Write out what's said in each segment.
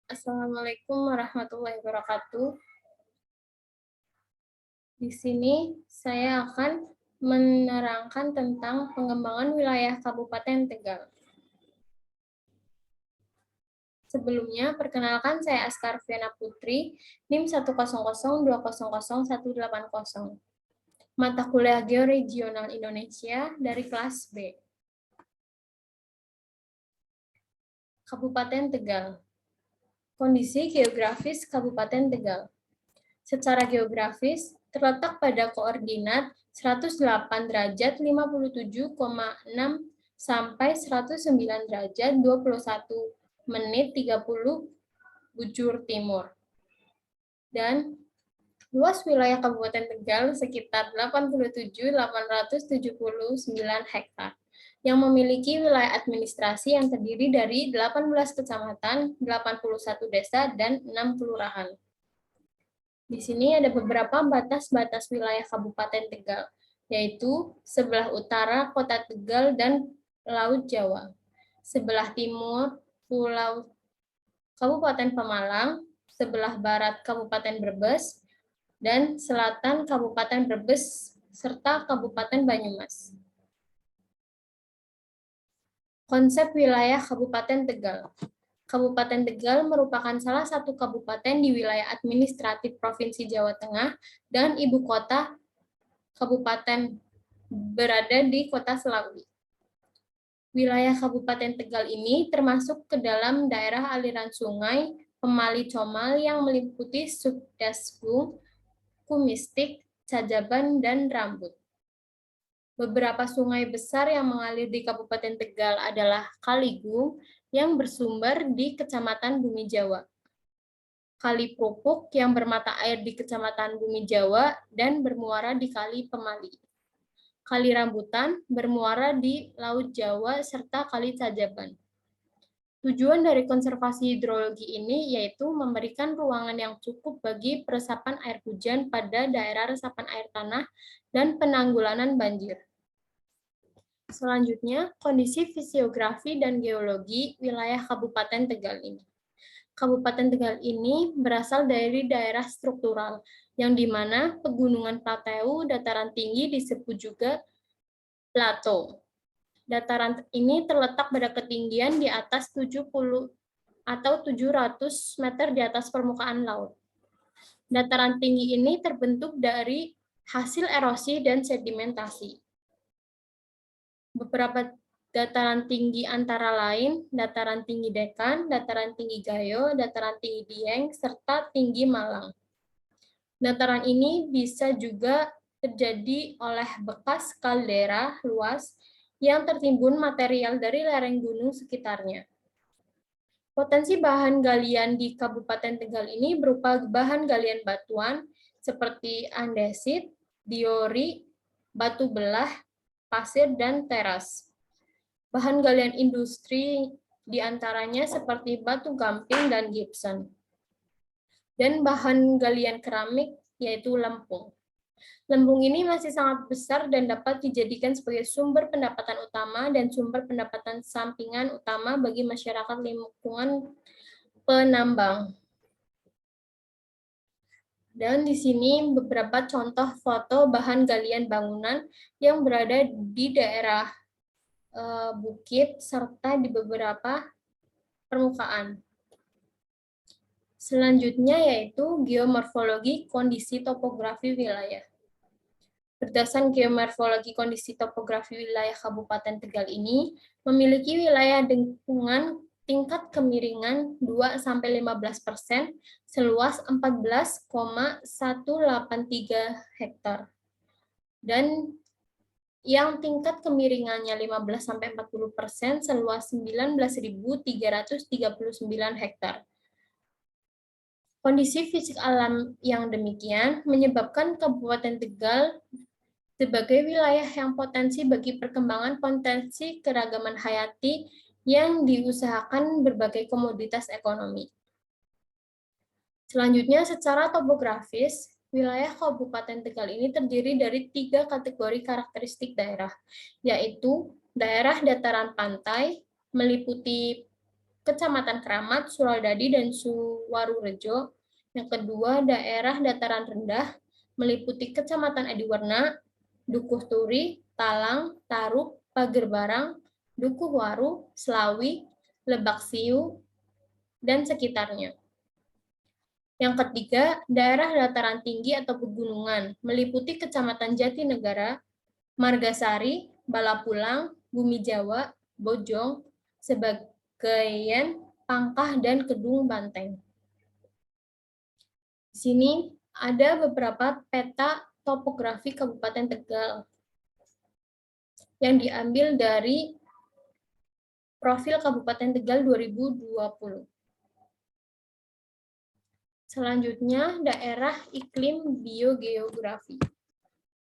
Assalamualaikum warahmatullahi wabarakatuh. Di sini saya akan menerangkan tentang pengembangan wilayah Kabupaten Tegal. Sebelumnya, perkenalkan saya Askar Fiana Putri, NIM 100200180. Mata kuliah Georegional Indonesia dari kelas B. Kabupaten Tegal. Kondisi geografis Kabupaten Tegal. Secara geografis, terletak pada koordinat 108 derajat 57,6 sampai 109 derajat 21 menit 30 bujur timur. Dan luas wilayah Kabupaten Tegal sekitar 87.879 hektar yang memiliki wilayah administrasi yang terdiri dari 18 kecamatan, 81 desa, dan 6 kelurahan. Di sini ada beberapa batas-batas wilayah Kabupaten Tegal, yaitu sebelah utara Kota Tegal dan Laut Jawa, sebelah timur Pulau Kabupaten Pemalang, sebelah barat Kabupaten Brebes, dan selatan Kabupaten Brebes, serta Kabupaten Banyumas. Konsep wilayah Kabupaten Tegal. Kabupaten Tegal merupakan salah satu kabupaten di wilayah administratif Provinsi Jawa Tengah dan ibu kota kabupaten berada di Kota Selawi. Wilayah Kabupaten Tegal ini termasuk ke dalam daerah aliran sungai Pemali Comal yang meliputi Sukdasgung, Kumistik, Cajaban, dan Rambut. Beberapa sungai besar yang mengalir di Kabupaten Tegal adalah Kaligung yang bersumber di Kecamatan Bumi Jawa, Kali Prupuk yang bermata air di Kecamatan Bumi Jawa dan bermuara di Kali Pemali, Kali Rambutan bermuara di Laut Jawa, serta Kali Cajaban. Tujuan dari konservasi hidrologi ini yaitu memberikan ruangan yang cukup bagi peresapan air hujan pada daerah resapan air tanah dan penanggulangan banjir. Selanjutnya, kondisi fisiografi dan geologi wilayah Kabupaten Tegal ini. Kabupaten Tegal ini berasal dari daerah struktural, yang di mana pegunungan plateau dataran tinggi disebut juga plato. Dataran ini terletak pada ketinggian di atas 70 atau 700 meter di atas permukaan laut. Dataran tinggi ini terbentuk dari hasil erosi dan sedimentasi. Beberapa dataran tinggi antara lain dataran tinggi Dekan, dataran tinggi Gayo, dataran tinggi Dieng, serta tinggi Malang. Dataran ini bisa juga terjadi oleh bekas kaldera luas yang tertimbun material dari lereng gunung sekitarnya. Potensi bahan galian di Kabupaten Tegal ini berupa bahan galian batuan seperti andesit, diori, batu belah, pasir, dan teras. Bahan galian industri diantaranya seperti batu gamping dan gypsum. Dan bahan galian keramik yaitu lempung. Lembung ini masih sangat besar dan dapat dijadikan sebagai sumber pendapatan utama dan sumber pendapatan sampingan utama bagi masyarakat lingkungan penambang. Dan di sini beberapa contoh foto bahan galian bangunan yang berada di daerah bukit serta di beberapa permukaan. Selanjutnya yaitu geomorfologi kondisi topografi wilayah. Berdasarkan geomorfologi kondisi topografi wilayah Kabupaten Tegal ini memiliki wilayah lingkungan tingkat kemiringan 2-15% seluas 14,183 hektar. Dan yang tingkat kemiringannya 15-40% seluas 19.339 hektar. Kondisi fisik alam yang demikian menyebabkan Kabupaten Tegal sebagai wilayah yang potensi bagi perkembangan potensi keragaman hayati yang diusahakan berbagai komoditas ekonomi. Selanjutnya, secara topografis, wilayah Kabupaten Tegal ini terdiri dari 3 kategori karakteristik daerah, yaitu daerah dataran pantai, meliputi Kecamatan Keramat, Suradadi, dan Suwarurejo. Yang kedua, daerah dataran rendah meliputi Kecamatan Adiwarna, Dukuh Turi, Talang, Taruk, Pagerbarang, Dukuh Waru, Selawi, Lebak Siu, dan sekitarnya. Yang ketiga, daerah dataran tinggi atau pegunungan meliputi Kecamatan Jatinegara, Margasari, Balapulang, Bumi Jawa, Bojong, Sebagian, Pangkah, dan Kedung Banteng. Di sini ada beberapa peta topografi Kabupaten Tegal yang diambil dari profil Kabupaten Tegal 2020. Selanjutnya, daerah iklim biogeografi.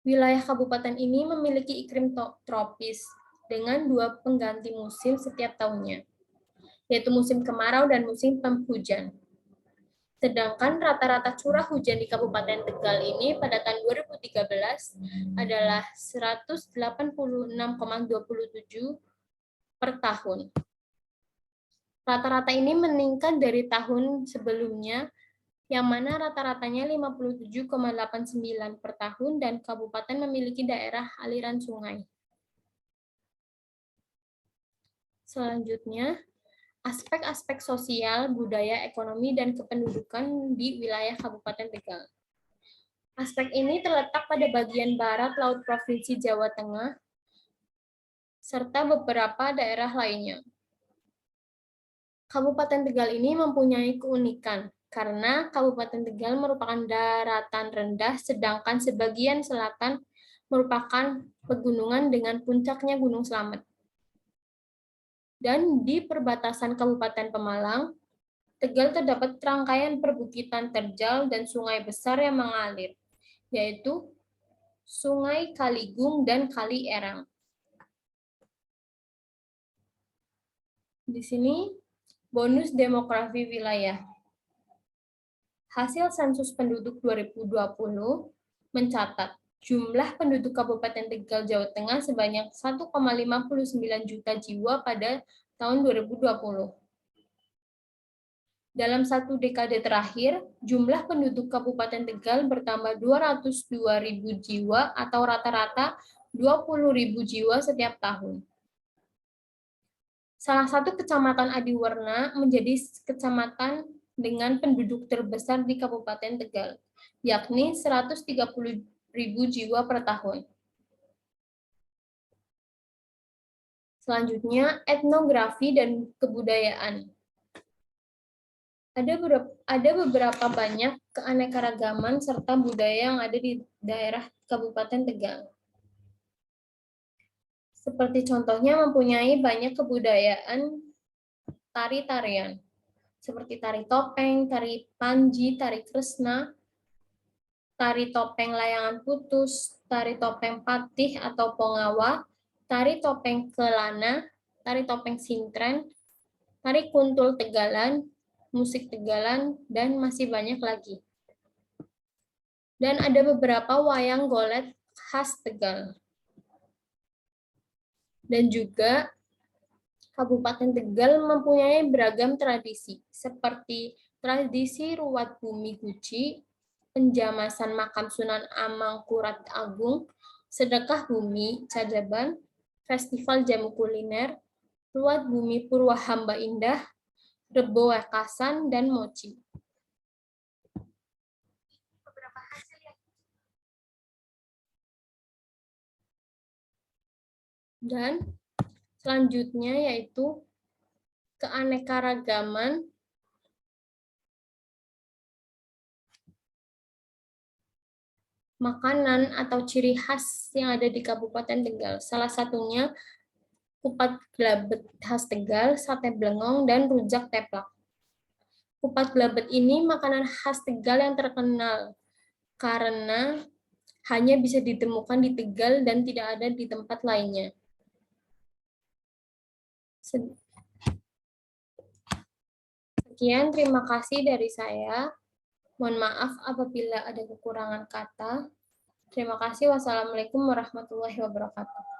Wilayah kabupaten ini memiliki iklim tropis dengan 2 pengganti musim setiap tahunnya, yaitu musim kemarau dan musim penghujan. Sedangkan rata-rata curah hujan di Kabupaten Tegal ini pada tahun 2013 adalah 186,27 per tahun. Rata-rata ini meningkat dari tahun sebelumnya, yang mana rata-ratanya 57,89 per tahun, dan kabupaten memiliki daerah aliran sungai. Selanjutnya, aspek-aspek sosial, budaya, ekonomi, dan kependudukan di wilayah Kabupaten Tegal. Aspek ini terletak pada bagian barat laut Provinsi Jawa Tengah, serta beberapa daerah lainnya. Kabupaten Tegal ini mempunyai keunikan, karena Kabupaten Tegal merupakan daratan rendah, sedangkan sebagian selatan merupakan pegunungan dengan puncaknya Gunung Slamet. Dan di perbatasan Kabupaten Pemalang, Tegal terdapat rangkaian perbukitan terjal dan sungai besar yang mengalir, yaitu Sungai Kaligung dan Kali Erang. Di sini, bonus demografi wilayah. Hasil sensus penduduk 2020 mencatat jumlah penduduk Kabupaten Tegal, Jawa Tengah sebanyak 1,59 juta jiwa pada tahun 2020. Dalam 1 dekade terakhir, jumlah penduduk Kabupaten Tegal bertambah 202.000 jiwa atau rata-rata 20.000 jiwa setiap tahun. Salah satu kecamatan Adiwarna menjadi kecamatan dengan penduduk terbesar di Kabupaten Tegal, yakni 130.000 jiwa per tahun. Selanjutnya, etnografi dan kebudayaan. Ada beberapa banyak keanekaragaman serta budaya yang ada di daerah Kabupaten Tegal. Seperti contohnya mempunyai banyak kebudayaan tari-tarian, seperti tari topeng, tari panji, tari kresna, tari topeng layangan putus, tari topeng patih atau pongawa, tari topeng kelana, tari topeng sintren, tari kuntul Tegalan, musik Tegalan, dan masih banyak lagi. Dan ada beberapa wayang golek khas Tegal. Dan juga Kabupaten Tegal mempunyai beragam tradisi, seperti tradisi Ruwat Bumi Guci, penjamasan makam Sunan Amangkurat Agung, sedekah bumi Cajaban, festival jamu kuliner, Ruwat Bumi Purwa Hamba Indah, Rebo Wekasan, dan Moci. Dan selanjutnya yaitu keanekaragaman makanan atau ciri khas yang ada di Kabupaten Tegal. Salah satunya kupat gelabet khas Tegal, sate blengong, dan rujak teplak. Kupat gelabet ini makanan khas Tegal yang terkenal karena hanya bisa ditemukan di Tegal dan tidak ada di tempat lainnya. Sekian, terima kasih dari saya. Mohon maaf apabila ada kekurangan kata. Terima kasih. Wassalamualaikum warahmatullahi wabarakatuh.